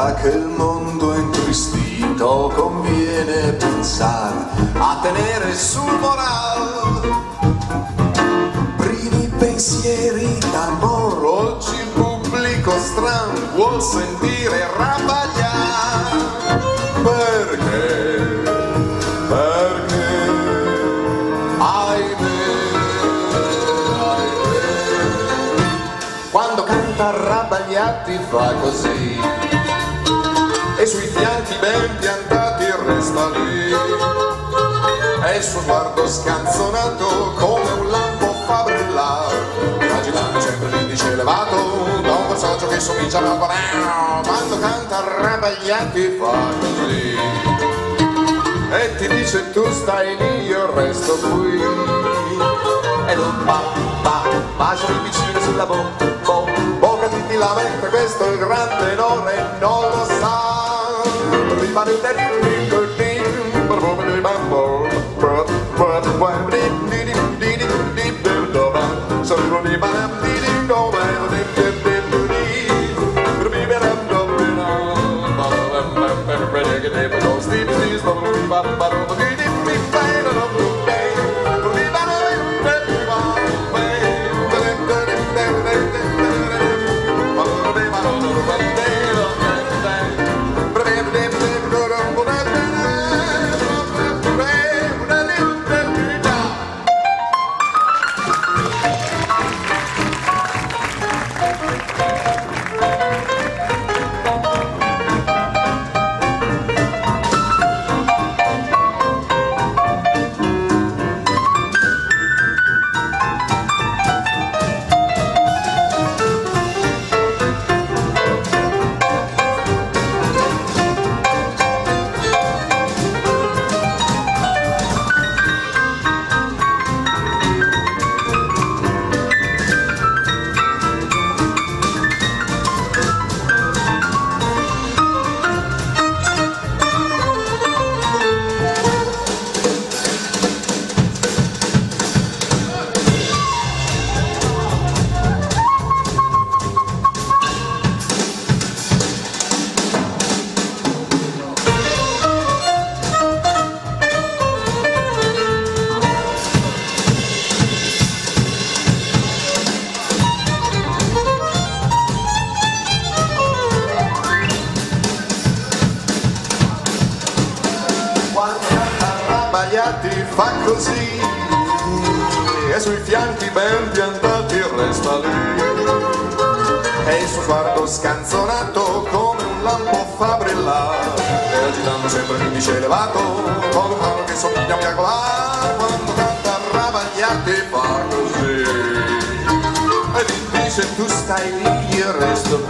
ora che il mondo è intristito conviene pensare a tenere sul morale primi pensieri d'amore. Oggi il pubblico stran vuol sentire rabbagliare perché quando canta Rabbagliati fa così e sui fianchi ben piantati resta lì e il suo sguardo scanzonato come un lampo fa brillare agitando sempre l'indice elevato da un passaggio che somiglia a una quando canta Rabbagliati fa così e ti dice tu stai lì io resto qui ed un bacio vicino sulla bocca ti lamenta, questo è il gran tenore non lo sa rimane un Rabbagliati fa così e sui fianchi ben piantati resta lì e il suo sguardo scanzonato come un lampo fa brillare e agitando sempre l'indice elevato come un mano che somiglia a miagolare quando canta Rabbagliati fa così e ti dice tu stai lì io resto